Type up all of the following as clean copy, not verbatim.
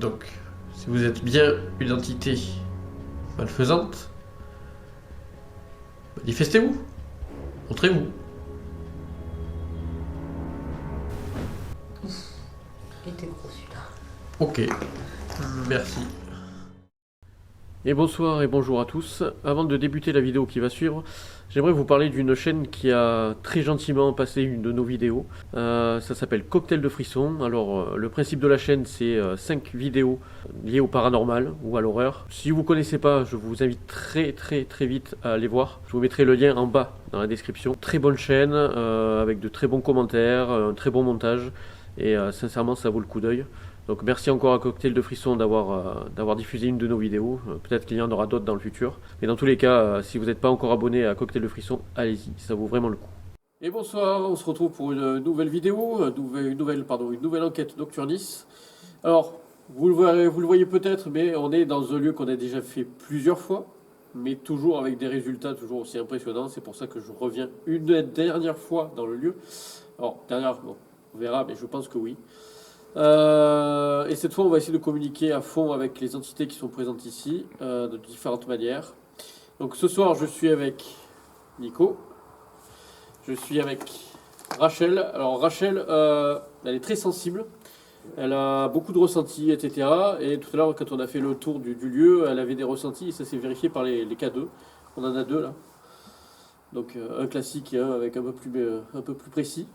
Donc, si vous êtes bien une entité malfaisante, manifestez-vous. Montrez-vous. Il était gros celui-là. Ok, merci. Et bonsoir et bonjour à tous. Avant de débuter la vidéo qui va suivre, j'aimerais vous parler d'une chaîne qui a très gentiment passé une de nos vidéos. Ça s'appelle Cocktail de Frissons. Alors le principe de la chaîne, c'est 5 vidéos liées au paranormal ou à l'horreur. Si vous ne connaissez pas, je vous invite très vite à aller voir. Je vous mettrai le lien en bas dans la description. Très bonne chaîne avec de très bons commentaires, un très bon montage et sincèrement ça vaut le coup d'œil. Donc merci encore à Cocktail de Frissons d'avoir diffusé une de nos vidéos. Peut-être qu'il y en aura d'autres dans le futur. Mais dans tous les cas, si vous n'êtes pas encore abonné à Cocktail de Frissons, allez-y, ça vaut vraiment le coup. Et bonsoir, on se retrouve pour une nouvelle vidéo, une nouvelle enquête Nocturnis. Alors, vous le voyez peut-être, mais on est dans un lieu qu'on a déjà fait plusieurs fois, mais toujours avec des résultats toujours aussi impressionnants. C'est pour ça que je reviens une dernière fois dans le lieu. Alors, bon, on verra, mais je pense que oui. Et cette fois, on va essayer de communiquer à fond avec les entités qui sont présentes ici, de différentes manières. Donc ce soir, je suis avec Nico. Je suis avec Rachel. Alors Rachel, elle est très sensible. Elle a beaucoup de ressentis, etc. Et tout à l'heure, quand on a fait le tour du lieu, elle avait des ressentis et ça s'est vérifié par les K2. On en a deux là. Donc un classique et un avec un peu plus précis.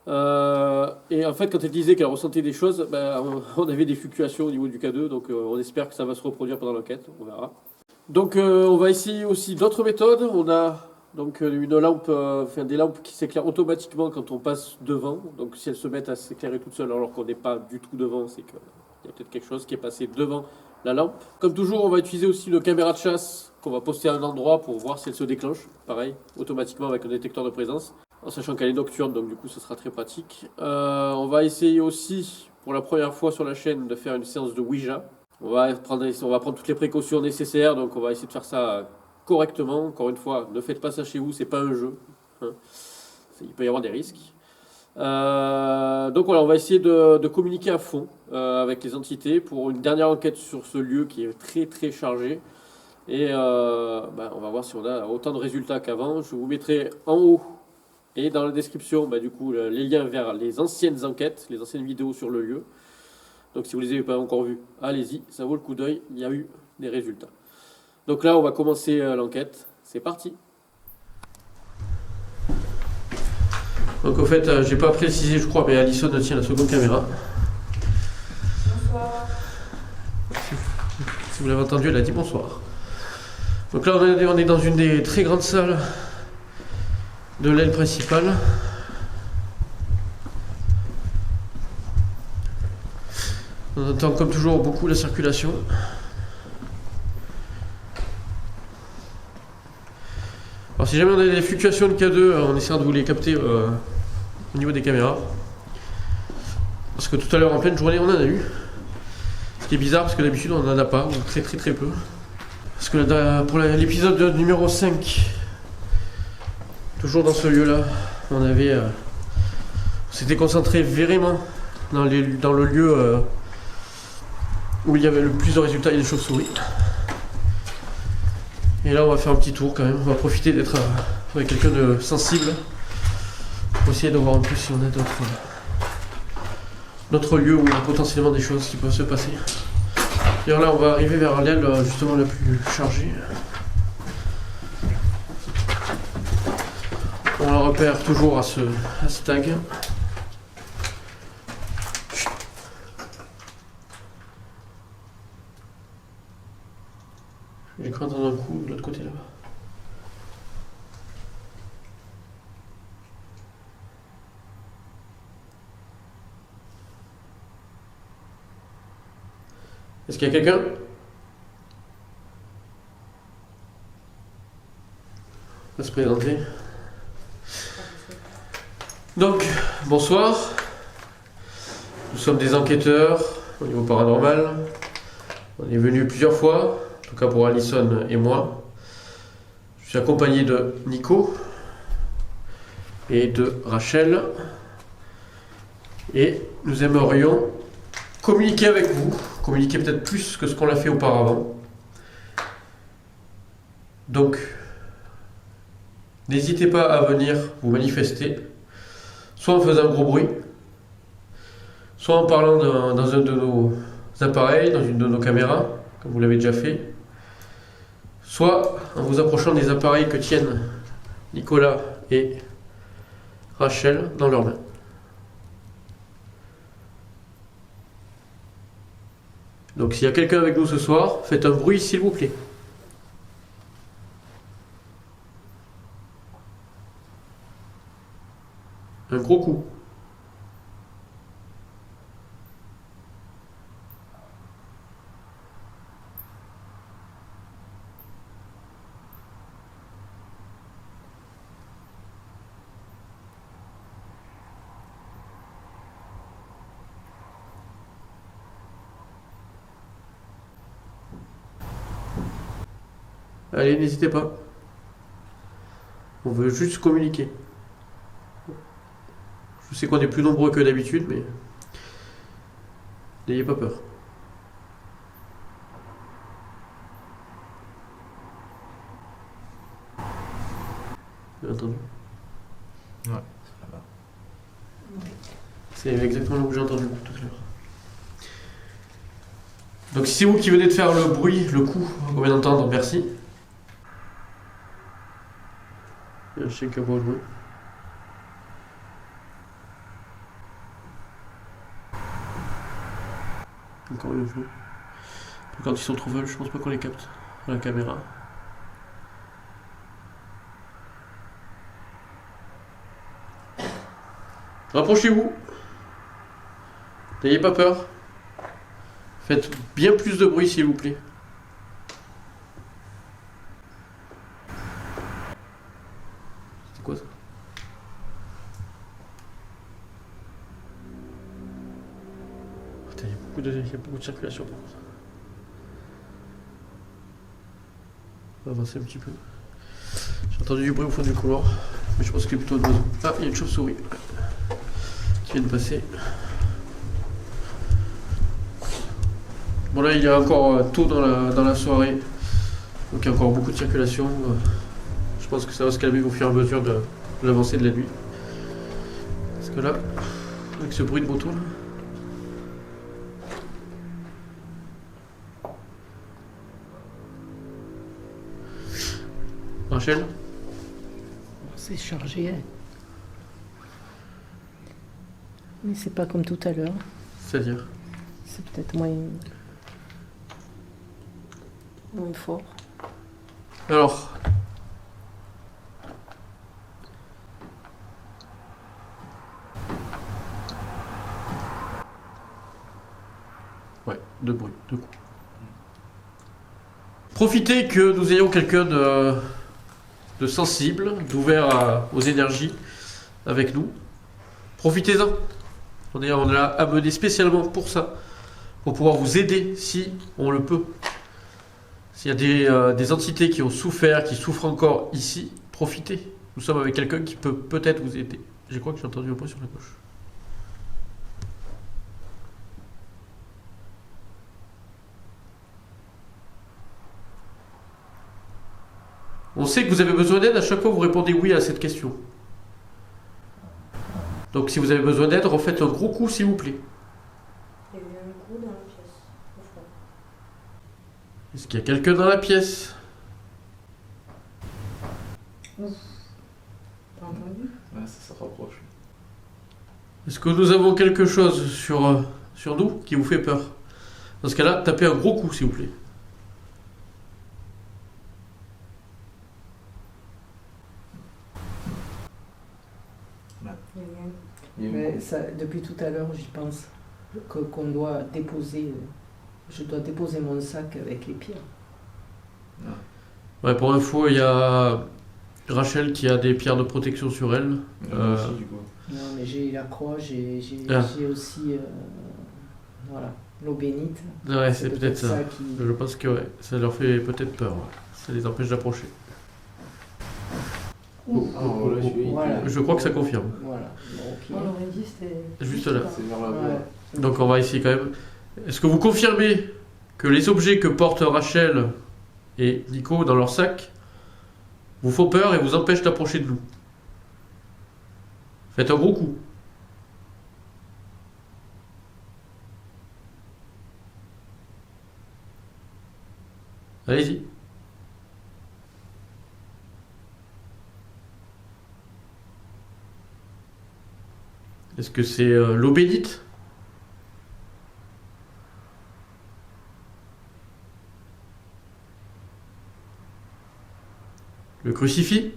Et en fait, quand elle disait qu'elle ressentait des choses, on avait des fluctuations au niveau du K2, donc on espère que ça va se reproduire pendant l'enquête, on verra. Donc on va essayer aussi d'autres méthodes. On a donc une lampe, des lampes qui s'éclairent automatiquement quand on passe devant. Donc si elles se mettent à s'éclairer toutes seules alors qu'on n'est pas du tout devant, c'est qu'il y a peut-être quelque chose qui est passé devant la lampe. Comme toujours, on va utiliser aussi une caméra de chasse qu'on va poster à un endroit pour voir si elle se déclenche, pareil, automatiquement avec un détecteur de présence. En sachant qu'elle est nocturne, donc du coup ce sera très pratique. On va essayer aussi, pour la première fois sur la chaîne, de faire une séance de Ouija. On va prendre toutes les précautions nécessaires, donc on va essayer de faire ça correctement. Encore une fois, ne faites pas ça chez vous, c'est pas un jeu. Hein. Il peut y avoir des risques. Donc voilà, on va essayer de communiquer à fond avec les entités pour une dernière enquête sur ce lieu qui est très chargé. Et on va voir si on a autant de résultats qu'avant. Je vous mettrai en haut et dans la description, du coup, les liens vers les anciennes enquêtes, les anciennes vidéos sur le lieu. Donc si vous ne les avez pas encore vues, allez-y, ça vaut le coup d'œil, il y a eu des résultats. Donc là, on va commencer l'enquête. C'est parti. Donc au fait, j'ai pas précisé, je crois, mais Alison tient la seconde caméra. Bonsoir. Si vous l'avez entendu, elle a dit bonsoir. Donc là, on est dans une des très grandes salles de l'aile principale. On entend comme toujours beaucoup la circulation. Alors si jamais on a des fluctuations de K2, on essaiera de vous les capter au niveau des caméras. Parce que tout à l'heure en pleine journée on en a eu. Ce qui est bizarre parce que d'habitude on n'en a pas, ou très peu. Parce que pour l'épisode numéro 5, toujours dans ce lieu-là, on s'était concentré vraiment dans le lieu où il y avait le plus de résultats et des chauves-souris. Et là, on va faire un petit tour quand même. On va profiter d'être avec quelqu'un de sensible pour essayer de voir un peu si on a d'autres lieux où il y a potentiellement des choses qui peuvent se passer. D'ailleurs là, on va arriver vers l'aile justement la plus chargée. On la repère toujours à ce tag. J'ai cru entendre un coup de l'autre côté là-bas. Est-ce qu'il y a quelqu'un ? On va se présenter. Donc, bonsoir. Nous sommes des enquêteurs au niveau paranormal. On est venus plusieurs fois, en tout cas pour Alison et moi. Je suis accompagné de Nico et de Rachel. Et nous aimerions communiquer avec vous, communiquer peut-être plus que ce qu'on l'a fait auparavant. Donc, n'hésitez pas à venir vous manifester, soit en faisant un gros bruit, soit en parlant dans un de nos appareils, dans une de nos caméras, comme vous l'avez déjà fait, soit en vous approchant des appareils que tiennent Nicolas et Rachel dans leurs mains. Donc s'il y a quelqu'un avec nous ce soir, faites un bruit s'il vous plaît. Un gros coup. Allez, n'hésitez pas. On veut juste communiquer. Je sais qu'on est plus nombreux que d'habitude, mais n'ayez pas peur. Vous avez entendu? Ouais, ça va. C'est exactement le que j'ai entendu tout à l'heure. Donc si c'est vous qui venez de faire le bruit, le coup qu'on vient d'entendre, merci. Il y a un chien qui va jouer. Encore une fois. Quand ils sont trop faibles, je pense pas qu'on les capte à la caméra. Rapprochez-vous. N'ayez pas peur. Faites bien plus de bruit s'il vous plaît. C'est quoi ça? Putain, il y a beaucoup de circulation par contre. On va avancer un petit peu. J'ai entendu du bruit au fond du couloir, mais je pense que c'est plutôt un oiseau. Ah, il y a une chauve-souris qui vient de passer. Bon là il est encore tôt dans la soirée, donc il y a encore beaucoup de circulation. Je pense que ça va se calmer au fur et à mesure de l'avancée de la nuit. Parce que là, avec ce bruit de moto là. Rachel? C'est chargé. Hein. Mais c'est pas comme tout à l'heure. C'est-à-dire? C'est peut-être moins fort. Alors, ouais, deux bruits, deux coups. Profitez que nous ayons quelqu'un de sensible, d'ouvert aux énergies avec nous. Profitez-en. On l'a amené spécialement pour ça, pour pouvoir vous aider si on le peut. S'il y a des entités qui ont souffert, qui souffrent encore ici, profitez. Nous sommes avec quelqu'un qui peut peut-être vous aider. Je crois que j'ai entendu un bruit sur la gauche. On sait que vous avez besoin d'aide, à chaque fois vous répondez oui à cette question. Donc si vous avez besoin d'aide, refaites un gros coup s'il vous plaît. Il y a eu un coup dans la pièce, au fond. Est-ce qu'il y a quelqu'un dans la pièce? T'as entendu? Ouais, ça se rapproche. Est-ce que nous avons quelque chose sur nous qui vous fait peur? Dans ce cas-là, tapez un gros coup s'il vous plaît. Il y a eu un coup. Mais ça, depuis tout à l'heure, j'y pense. Qu'on doit déposer. Je dois déposer mon sac avec les pierres. Ouais, pour info, il y a Rachel qui a des pierres de protection sur elle. Aussi, du coup. Non, mais j'ai la croix, j'ai aussi voilà, l'eau bénite. Ouais, c'est peut-être ça. Qui... Je pense que ouais, ça leur fait peut-être peur. Ouais. Ça les empêche d'approcher. Voilà. Je crois que ça confirme. Voilà. Donc, On aurait dit c'était juste là. C'est vers la voie. ouais. Donc on va essayer quand même. Est-ce que vous confirmez que les objets que portent Rachel et Nico dans leur sac vous font peur et vous empêchent d'approcher de nous? Faites un gros coup. Allez-y. Est-ce que c'est l'eau bénite? Le crucifix?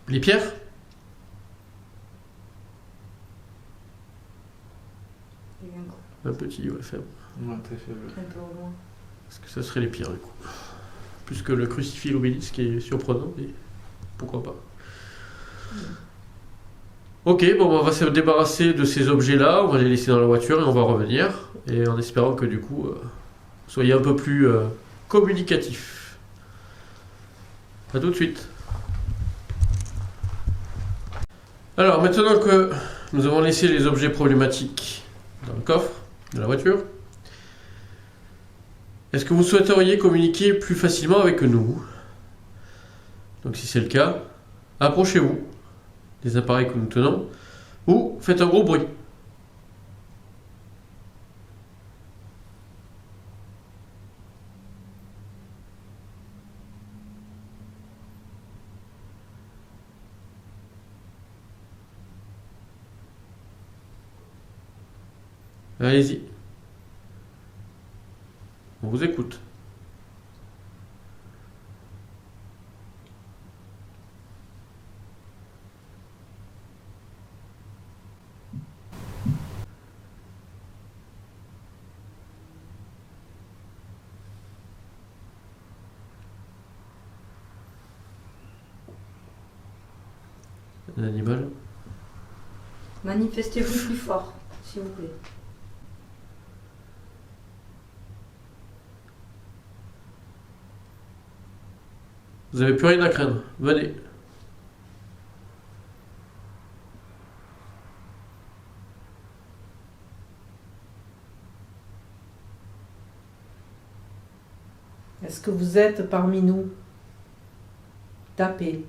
Les pierres? Un petit, ouais, faible. Ouais, très faible. Un peu au loin. Parce que ça serait les pires, du coup. Plus que le crucifix et l'obélisque, qui est surprenant, mais pourquoi pas. Ok, bon, on va se débarrasser de ces objets-là, on va les laisser dans la voiture et on va revenir. Et en espérant que, du coup, vous soyez un peu plus communicatif. A tout de suite. Alors, maintenant que nous avons laissé les objets problématiques dans le coffre de la voiture, est-ce que vous souhaiteriez communiquer plus facilement avec nous? Donc si c'est le cas, approchez-vous des appareils que nous tenons ou faites un gros bruit. Allez-y. On vous écoute. Un animal. Manifestez-vous plus fort, s'il vous plaît. Vous n'avez plus rien à craindre. Venez. Est-ce que vous êtes parmi nous? Tapez.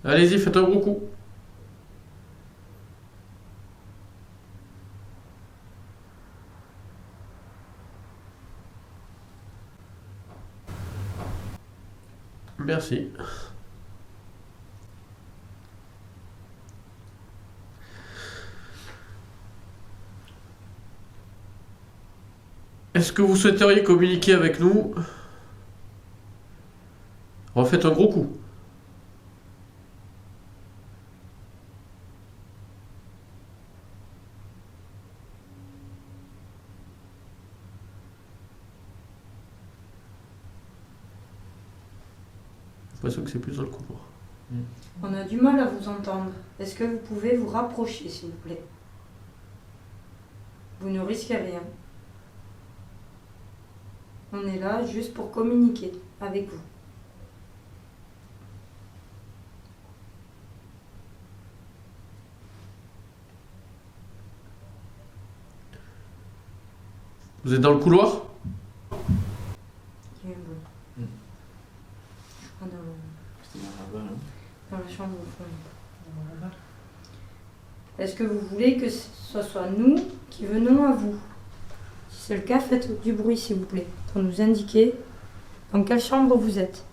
Allez-y, faites un gros coup. Merci. Est-ce que vous souhaiteriez communiquer avec nous? Refaites un gros coup. J'ai l'impression que c'est plus dans le couloir. On a du mal à vous entendre. Est-ce que vous pouvez vous rapprocher, s'il vous plaît? Vous ne risquez rien. On est là juste pour communiquer avec vous. Vous êtes dans le couloir? Il y a un bruit. Je crois C'était dans la balle, hein. dans la chambre au fond. Est-ce que vous voulez que ce soit nous qui venons à vous? Si c'est le cas, faites du bruit, s'il vous plaît, pour nous indiquer dans quelle chambre vous êtes.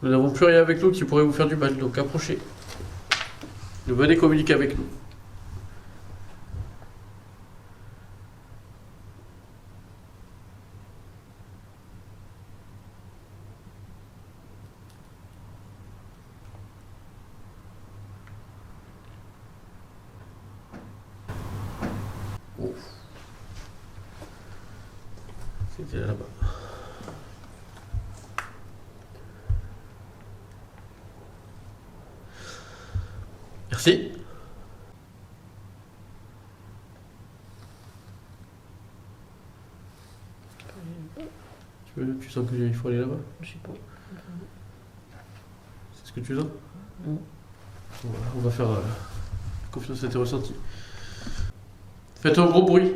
Nous n'avons plus rien avec nous qui pourrait vous faire du mal, donc approchez. Venez communiquer avec nous. C'était là-bas. Merci. Tu sens qu'il faut aller là-bas? Je sais pas. C'est ce que tu sens? Mm. Voilà, on va faire confiance à tes ressentis. Faites un gros bruit.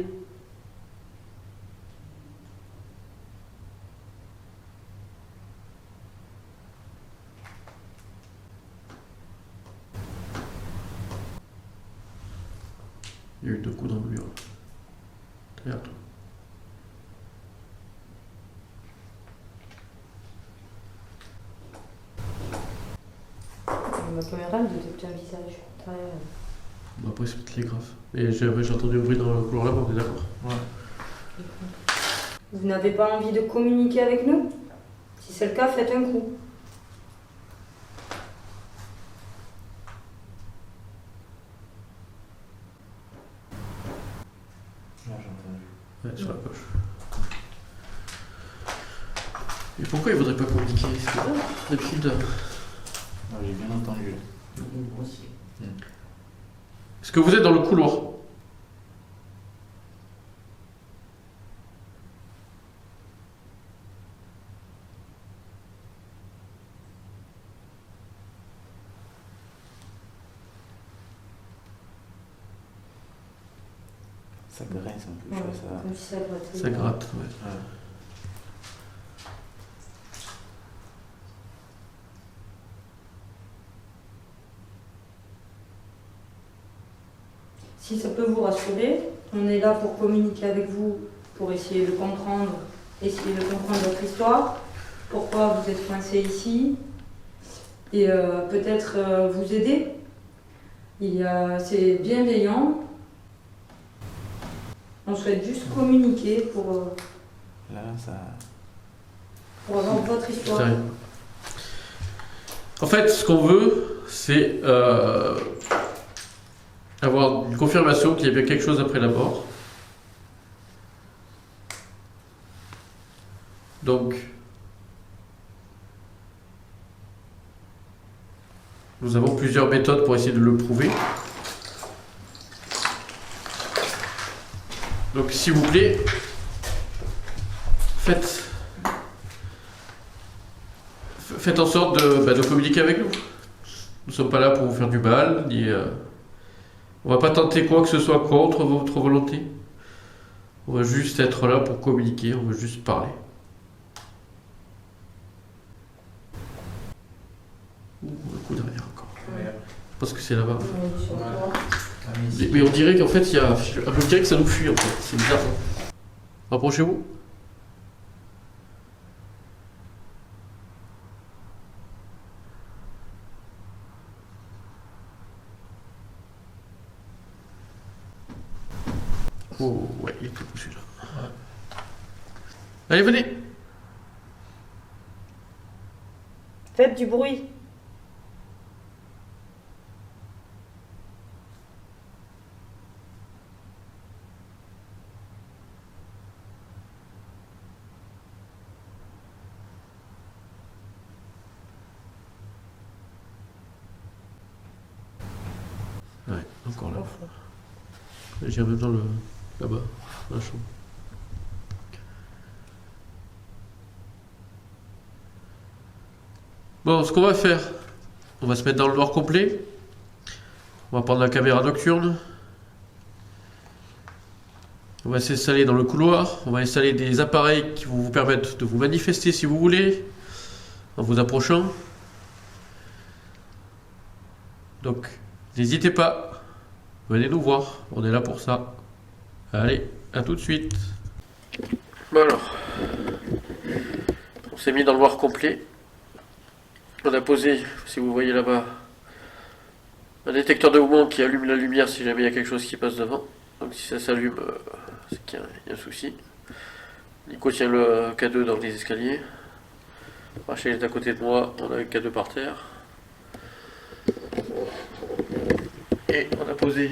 Il y a eu 2 coups dans le mur. Regarde. Ma caméra me détecte un visage. Bon, après, c'est peut-être les graphes. Et j'ai entendu un bruit dans le couloir là-bas, on est d'accord? Ouais. Vous n'avez pas envie de communiquer avec nous? Si c'est le cas, faites un coup. Là, j'ai entendu. Ouais, sur la gauche. Et pourquoi il voudrait pas communiquer? D'habitude. Ah, j'ai bien entendu. Là. Moi aussi. Est-ce que vous êtes dans le couloir? Ça grince un peu, Ouais, je vois ça. comme si ça grattait. Ça gratte, ouais. Ouais. Si ça peut vous rassurer, on est là pour communiquer avec vous, pour essayer de comprendre votre histoire, pourquoi vous êtes coincé ici, et peut-être vous aider. C'est bienveillant. On souhaite juste communiquer pour Là, ça. avoir votre histoire. Sérieux. En fait, ce qu'on veut, c'est avoir une confirmation qu'il y a bien quelque chose après la mort. Donc, nous avons plusieurs méthodes pour essayer de le prouver. Donc, s'il vous plaît, faites en sorte de communiquer avec nous. Nous ne sommes pas là pour vous faire du mal, ni on va pas tenter quoi que ce soit contre votre volonté. On va juste être là pour communiquer, on va juste parler. Ouh, le coup derrière encore. Ouais. Je pense que c'est là-bas. On est sur le toit. Ah, mais ici. Mais on dirait qu'en fait, il y a. On dirait que ça nous fuit en fait. C'est bizarre. Rapprochez-vous. Oh, ouais, il est tout celui-là. Allez, venez. Faites du bruit. Ouais, encore là. J'ai en même temps là-bas, dans la chambre. Bon, ce qu'on va faire, on va se mettre dans le noir complet. On va prendre la caméra nocturne. On va s'installer dans le couloir. On va installer des appareils qui vont vous permettre de vous manifester si vous voulez, en vous approchant. Donc, n'hésitez pas. Venez nous voir. On est là pour ça. Allez, à tout de suite. Bon alors, on s'est mis dans le noir complet. On a posé, si vous voyez là-bas, un détecteur de mouvement qui allume la lumière si jamais il y a quelque chose qui passe devant. Donc si ça s'allume, c'est qu'il y a un souci. Nico tient le K2 dans les escaliers. Rachel est à côté de moi, on a le K2 par terre. Et on a posé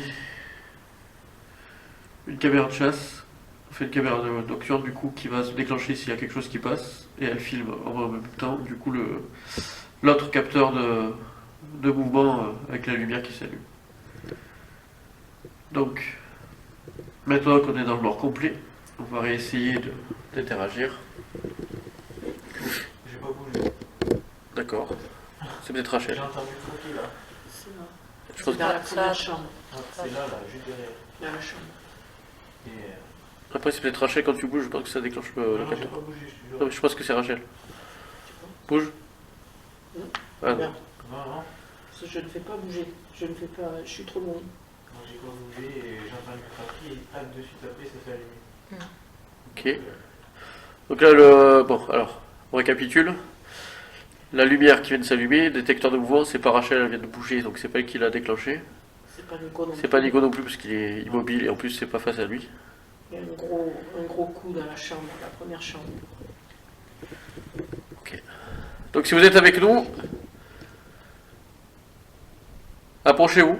une caméra de chasse On fait une caméra nocturne du coup qui va se déclencher s'il y a quelque chose qui passe et elle filme en même temps du coup l'autre capteur de mouvement avec la lumière qui s'allume. Donc maintenant qu'on est dans le noir complet, on va réessayer d'interagir. J'ai pas bougé. D'accord. C'est peut-être Rachel. J'ai entendu croquer là. C'est là. Je pense C'est dans la première chambre. Ouais, c'est là, juste derrière. Dans la chambre. Et, Après c'est peut-être Rachel quand tu bouges, je pense que ça déclenche le non, j'ai capteur. pas bougé, je te Non jure. mais je pense que c'est Rachel. Bouge. Non. Ah non. Merde. Non, non. Parce que je ne fais pas bouger. Je ne fais pas. Je suis trop loin. Moi j'ai pas bougé et j'ai entendu craquer et tac de suite après ça s'est allumé. Ok. Donc là bon alors on récapitule. La lumière qui vient de s'allumer, détecteur de mouvement, c'est pas Rachel, elle vient de bouger donc c'est pas elle qui l'a déclenché. C'est pas Nico non plus. C'est pas Nico non plus parce qu'il est immobile et en plus c'est pas face à lui. Il y a un gros coup dans la chambre, la première chambre. Donc si vous êtes avec nous, approchez-vous.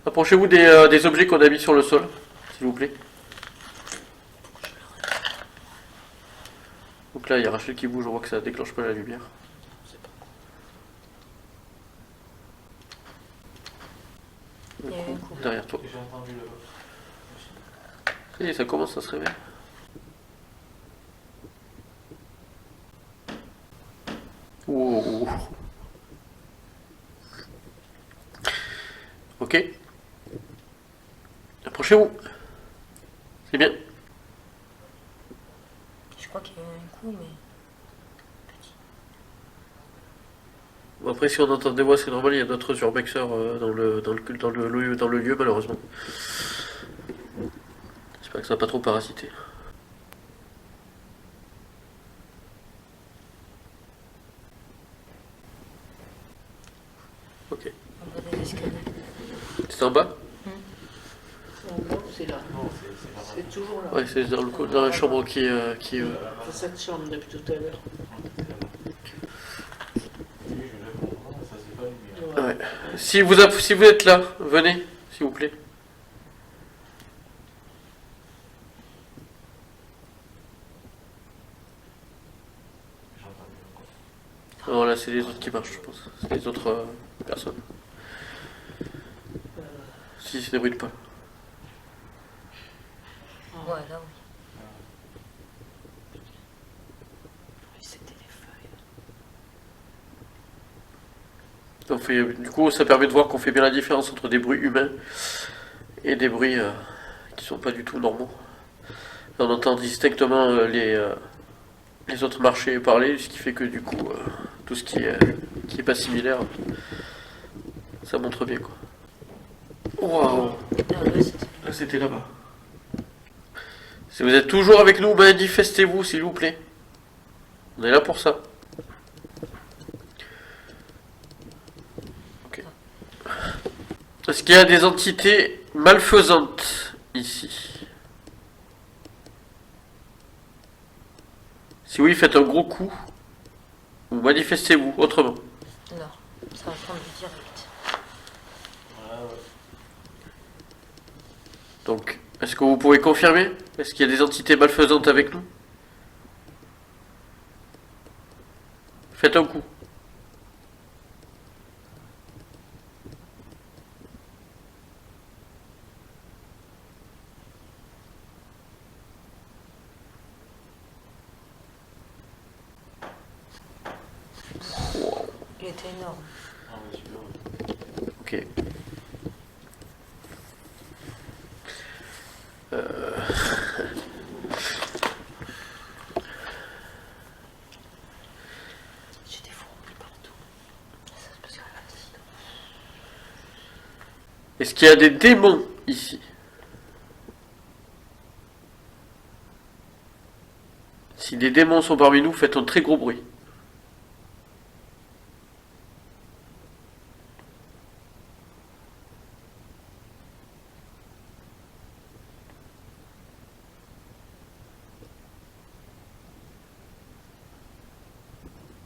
Approchez-vous des objets qu'on a mis sur le sol, s'il vous plaît. Donc là il y a Rachel qui bouge, on voit que ça déclenche pas la lumière. C'est pas. Du Il y a eu coup, un coup. derrière toi. Et j'ai entendu le. Ça y est, ça commence à se réveiller. Wow. Ok. Approchez-vous. C'est bien. Je crois qu'il y a eu un coup, mais. Bon, après, si on entend des voix, c'est normal, il y a d'autres urbexeurs dans le lieu, malheureusement. J'espère que ça n'a pas trop parasité. Ok. On voit des escaliers. C'est en bas? C'est en bas, c'est là. Non, c'est pas C'est toujours là. Ouais, c'est dans la chambre qui est. C'est cette chambre depuis tout à l'heure. Oui, je lève mon bras, ça c'est pas lumière. Ouais. Si vous êtes là, venez, s'il vous plaît. J'ai entendu encore. Non, là, c'est les autres qui marchent, je pense. C'est les autres personnes. Si, ils se débrouillent pas. Ouais, là, oui. C'était les feuilles. Du coup, ça permet de voir qu'on fait bien la différence entre des bruits humains et des bruits qui sont pas du tout normaux. Là, on entend distinctement les autres marcher et parler, ce qui fait que du coup, tout ce qui est pas similaire, ça montre bien quoi. Waouh! Ah, là, c'était- Là, c'était là-bas. Si vous êtes toujours avec nous, manifestez-vous s'il vous plaît. On est là pour ça. Ok. Est-ce qu'il y a des entités malfaisantes ici? Si oui, faites un gros coup. Ou manifestez-vous autrement. Non, ça va prendre du direct. Ah ouais. Donc, est-ce que vous pouvez confirmer? Est-ce qu'il y a des entités malfaisantes avec nous? Faites un coup. Il était énorme. Ah ouais, super. Ok. J'ai des fourmis partout. Ça, c'est parce qu'elle a l'acide. Est-ce qu'il y a des démons ici? Si des démons sont parmi nous, faites un très gros bruit.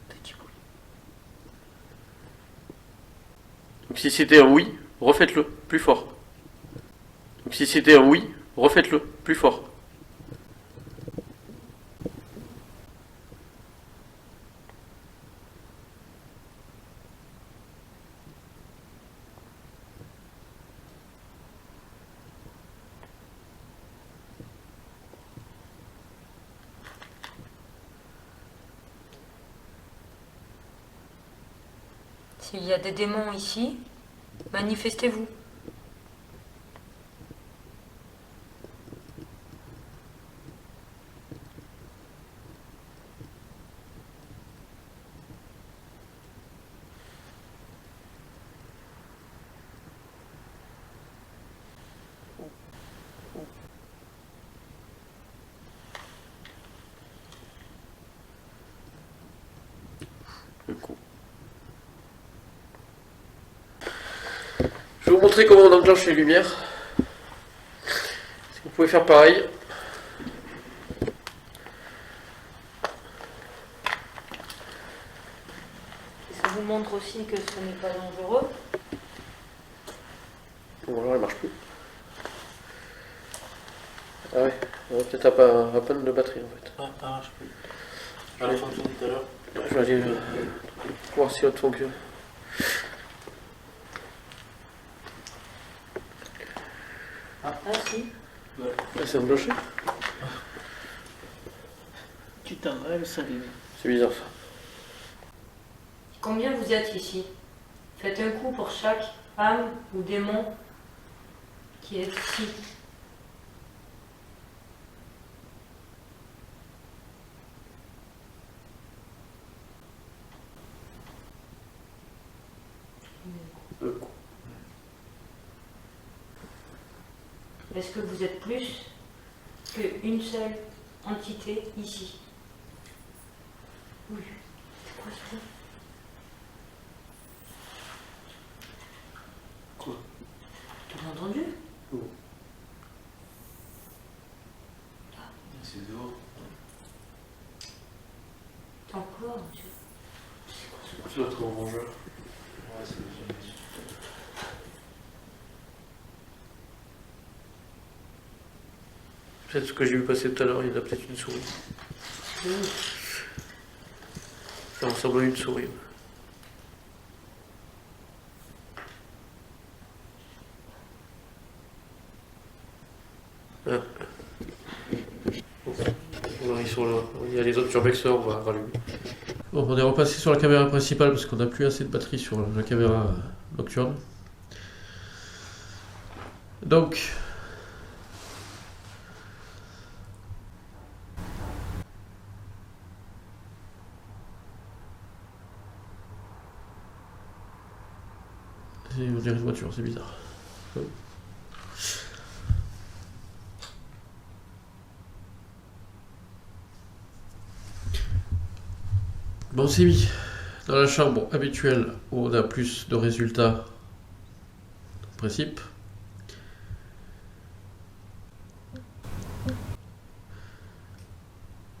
Petit bruit. Donc si c'était un oui, refaites-le, plus fort. Donc si c'était un oui, Refaites-le, plus fort. S'il y a des démons ici, manifestez-vous. Le coup. Je vais vous montrer comment on enclenche les lumières. Vous pouvez faire pareil. Ça vous montre aussi que ce n'est pas dangereux. Bon, alors elle marche plus. Ah ouais, on va peut-être à panne de batterie en fait. Ah, ça marche plus. Ça a fonctionné tout à l'heure. Je vais aller voir si autre fonctionne. Ah si. Ah, c'est enclenché. Tu t'enlèves, ça allume. C'est bizarre ça. Combien vous êtes ici? Faites un coup pour chaque âme ou démon qui est ici. Le coup. Est-ce que vous êtes plus qu'une seule entité ici? Oui. C'est quoi ça? Quoi? Tu l'as entendu? C'est dehors. T'es encore, monsieur. C'est quoi ce C'est notre rongeur. Ouais, c'est génial. Peut-être ce que j'ai vu passer tout à l'heure, il y en a peut-être une souris. Ça ressemble à une souris. Ah. Bon, ils sont là. Il y a les autres survexeurs, on va rallumer. Bon, on est repassé sur la caméra principale parce qu'on n'a plus assez de batterie sur la caméra nocturne. Donc, on dirait une voiture, c'est bizarre. Bon, on s'est mis dans la chambre habituelle où on a plus de résultats en principe.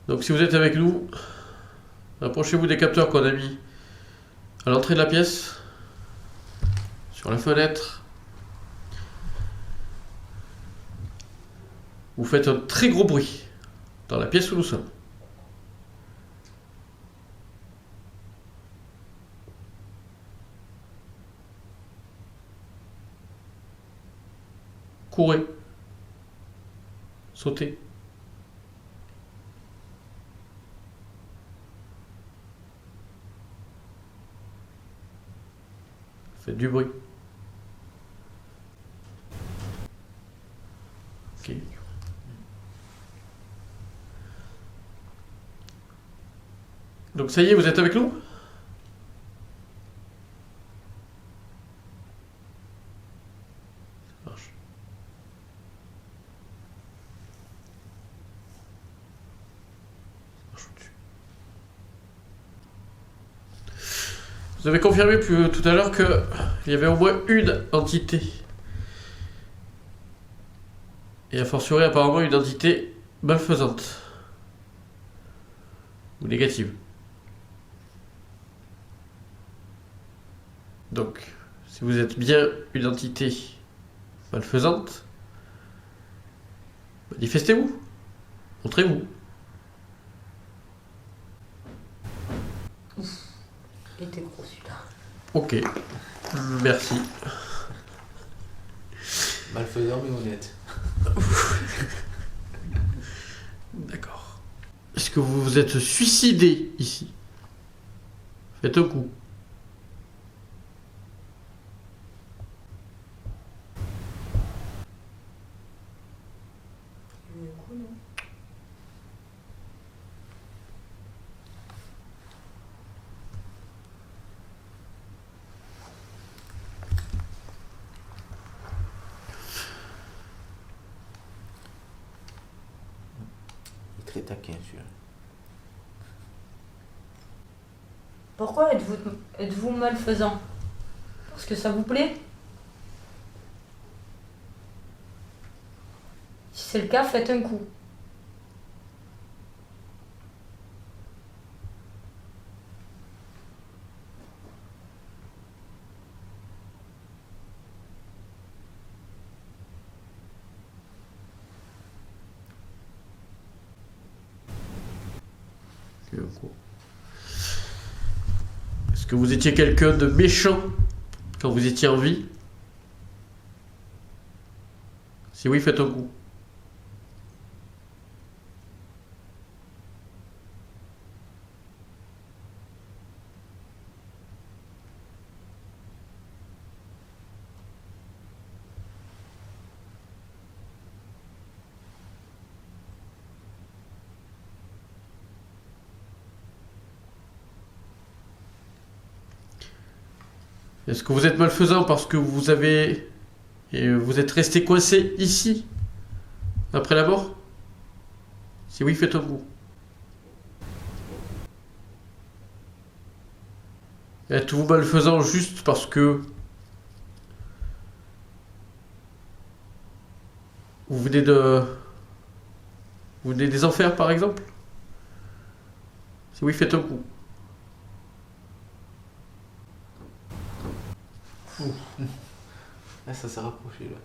Donc si vous êtes avec nous, approchez-vous des capteurs qu'on a mis à l'entrée de la pièce, sur la fenêtre. Vous faites un très gros bruit dans la pièce où nous sommes. Courez. Sautez. Faites du bruit. Ok. Donc ça y est, vous êtes avec nous? Ça marche. Ça marche au-dessus. Vous avez confirmé tout à l'heure qu'il y avait au moins une entité. Et a fortiori apparemment une entité malfaisante. Ou négative. Donc, si vous êtes bien une entité malfaisante, Manifestez-vous. Montrez-vous. Il était gros celui-là. Ok. Merci. Malfaisant mais honnête. D'accord. Est-ce que vous vous êtes suicidé ici? Faites un coup. Il y a eu un coup, non? Il est très taquin celui-là. Pourquoi êtes-vous malfaisant? Parce que ça vous plaît? Si c'est le cas, faites un coup. Faites un coup. Est-ce que vous étiez quelqu'un de méchant quand vous étiez en vie? Si oui, faites un coup. Est-ce que vous êtes malfaisant parce que vous avez... et vous êtes resté coincé ici après la mort? Si oui, faites un coup. Êtes-vous malfaisant juste parce que vous venez de... vous venez des enfers par exemple? Si oui, faites un coup. Là ça s'est rapproché là.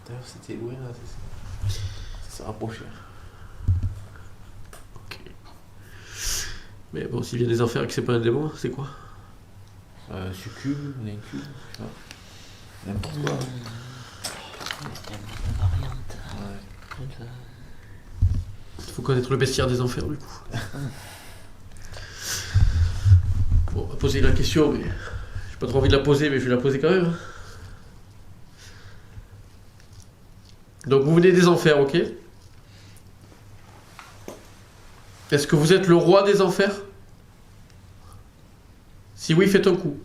D'ailleurs c'était loin là, c'est ça. Ça s'est rapproché. Ok. Mais bon, s'il vient des enfers et que c'est pas un démon, c'est quoi? Succube, un incube, je sais pas. N'importe quoi. Il y a une variante. Ouais. Il faut connaître le bestiaire des enfers du coup. Bon, on va poser la question, mais j'ai pas trop envie de la poser, mais je vais la poser quand même. Donc vous venez des enfers, ok? Est-ce que vous êtes le roi des enfers? Si oui, faites un coup.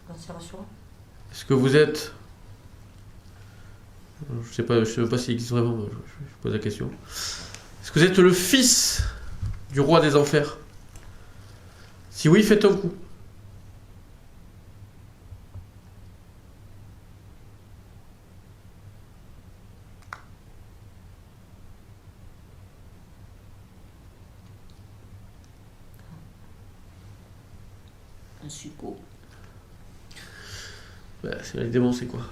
Non, c'est rassurant. Est-ce que vous êtes... je sais même pas s'il existe vraiment, je pose la question. Est-ce que vous êtes le fils du roi des enfers? Si oui, faites un coup. Un suppôt. Bah, c'est les démons, c'est quoi?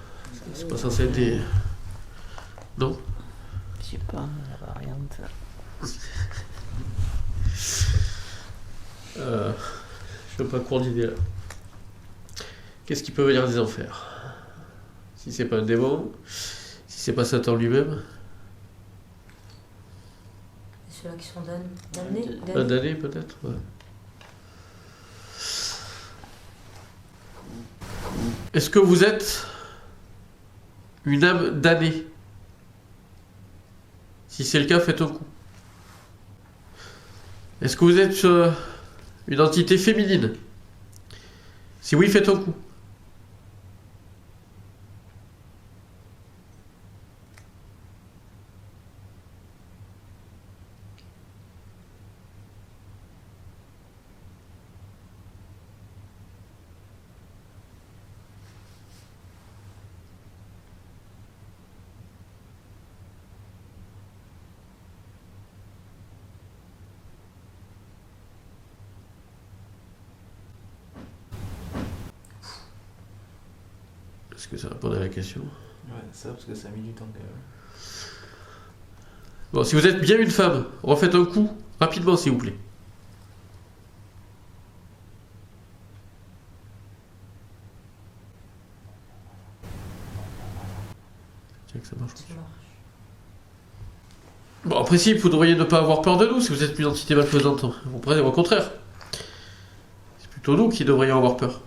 C'est pas censé être des... Non? Je sais pas, la variante. Je suis pas court d'idée là. Qu'est-ce qui peut venir des enfers? Si c'est pas un démon, si c'est pas Satan lui-même, Et ceux-là qui sont damnés? un damné peut-être, ouais. Est-ce que vous êtes une âme damnée? Si c'est le cas, faites un coup. Est-ce que vous êtes une entité féminine? Si oui, faites un coup. Est-ce que ça répond à la question? Ouais, ça, parce que ça a mis du temps quand même. Bon, si vous êtes bien une femme, refaites un coup, rapidement s'il vous plaît. Tiens que ça marche. Bon, en principe, vous devriez ne pas avoir peur de nous si vous êtes une entité malfaisante. Au contraire. C'est plutôt nous qui devrions avoir peur.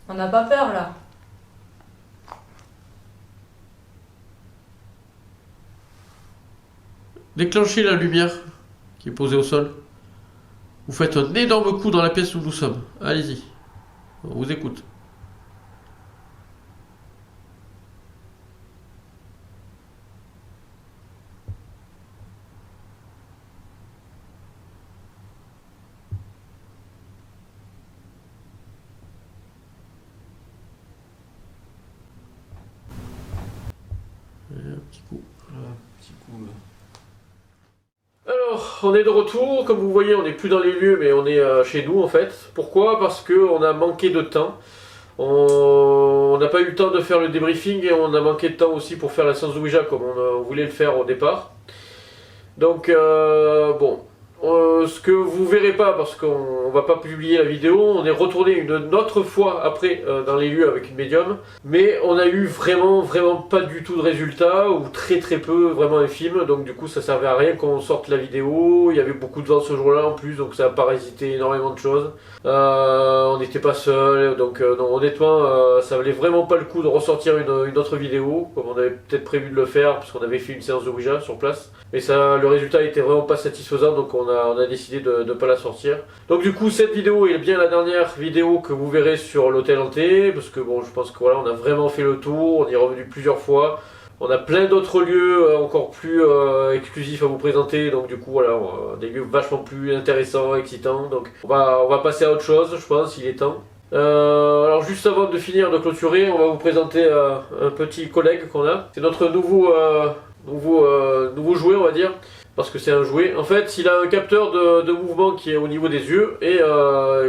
On n'a pas peur là. Déclenchez la lumière qui est posée au sol. Vous faites un énorme coup dans la pièce où nous sommes. Allez-y. On vous écoute. Et un petit coup. Voilà, petit coup. Alors, on est de retour. Comme vous voyez, on n'est plus dans les lieux, mais on est chez nous en fait. Pourquoi? Parce qu'on a manqué de temps. On n'a pas eu le temps de faire le débriefing et on a manqué de temps aussi pour faire la séance de Ouija comme on voulait le faire au départ. Donc, bon. Ce que vous verrez pas, parce qu'on va pas publier la vidéo, on est retourné une autre fois après dans les lieux avec une médium, mais on a eu vraiment pas du tout de résultats, ou très peu, vraiment infime, donc du coup ça servait à rien qu'on sorte la vidéo. Il y avait beaucoup de vent ce jour-là en plus, donc ça a parasité énormément de choses. On n'était pas seul, donc non, honnêtement ça valait vraiment pas le coup de ressortir une autre vidéo, comme on avait peut-être prévu de le faire, parce qu'on avait fait une séance de Ouija sur place, mais ça, le résultat était vraiment pas satisfaisant, donc on a décidé de ne pas la sortir. Donc du coup cette vidéo est bien la dernière vidéo que vous verrez sur l'hôtel hanté, parce que bon, je pense que voilà, on a vraiment fait le tour, on y est revenu plusieurs fois. On a plein d'autres lieux encore plus exclusifs à vous présenter, donc du coup voilà, des lieux vachement plus intéressants, excitants. Donc on va passer à autre chose, je pense, il est temps. Alors juste avant de finir de clôturer, on va vous présenter un petit collègue qu'on a. C'est notre nouveau jouet, on va dire, parce que c'est un jouet. En fait, il a un capteur de mouvement qui est au niveau des yeux, et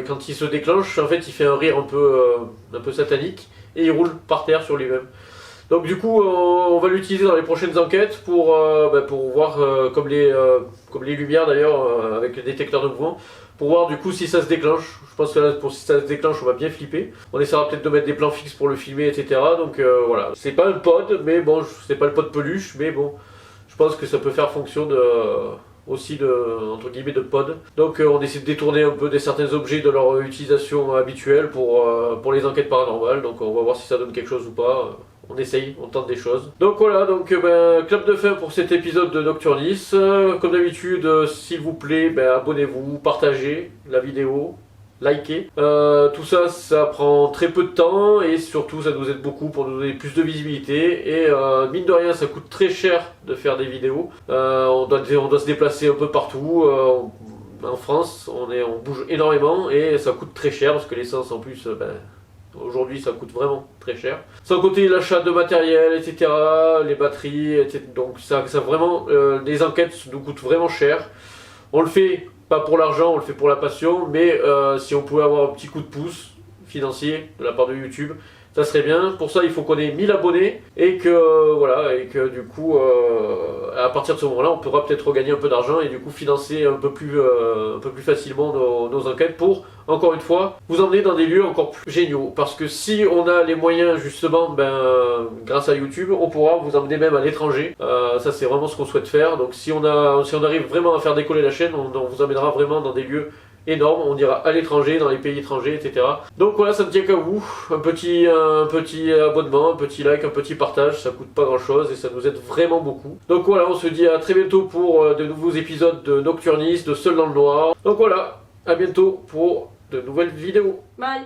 quand il se déclenche, en fait, il fait un rire un peu satanique, et il roule par terre sur lui-même. Donc du coup, on va l'utiliser dans les prochaines enquêtes pour voir, comme les lumières d'ailleurs, avec le détecteur de mouvement, pour voir du coup si ça se déclenche. Je pense que là, si ça se déclenche, on va bien flipper. On essaiera peut-être de mettre des plans fixes pour le filmer, etc. Donc voilà, c'est pas un pod, mais bon, c'est pas le pod peluche, mais bon, je pense que ça peut faire fonction aussi entre guillemets de pod. Donc on essaie de détourner un peu certains objets de leur utilisation habituelle pour les enquêtes paranormales. Donc on va voir si ça donne quelque chose ou pas. On essaye, on tente des choses. Donc voilà, clap de fin pour cet épisode de Nocturnis. Comme d'habitude, s'il vous plaît, abonnez-vous, partagez la vidéo, likez. Tout ça, ça prend très peu de temps et surtout ça nous aide beaucoup pour nous donner plus de visibilité. Et mine de rien, ça coûte très cher de faire des vidéos. On doit se déplacer un peu partout. En France, on bouge énormément et ça coûte très cher parce que l'essence en plus... aujourd'hui ça coûte vraiment très cher. Sans compter l'achat de matériel, etc., les batteries, etc. Donc ça vraiment, les enquêtes nous coûtent vraiment cher. On le fait pas pour l'argent, on le fait pour la passion, mais si on pouvait avoir un petit coup de pouce financier de la part de YouTube, ça serait bien. Pour ça il faut qu'on ait 1000 abonnés et que du coup à partir de ce moment-là on pourra peut-être regagner un peu d'argent et du coup financer un peu plus facilement nos enquêtes pour, encore une fois, vous emmener dans des lieux encore plus géniaux. Parce que si on a les moyens justement, grâce à YouTube, on pourra vous emmener même à l'étranger. Ça c'est vraiment ce qu'on souhaite faire. Donc si on arrive vraiment à faire décoller la chaîne, on vous emmènera vraiment dans des lieux énorme, on ira à l'étranger, dans les pays étrangers, etc. Donc voilà, ça ne tient qu'à vous. Un petit abonnement, un petit like, un petit partage, ça coûte pas grand chose et ça nous aide vraiment beaucoup. Donc voilà, on se dit à très bientôt pour de nouveaux épisodes de Nocturnis, de Seul dans le Noir. Donc voilà, à bientôt pour de nouvelles vidéos. Bye.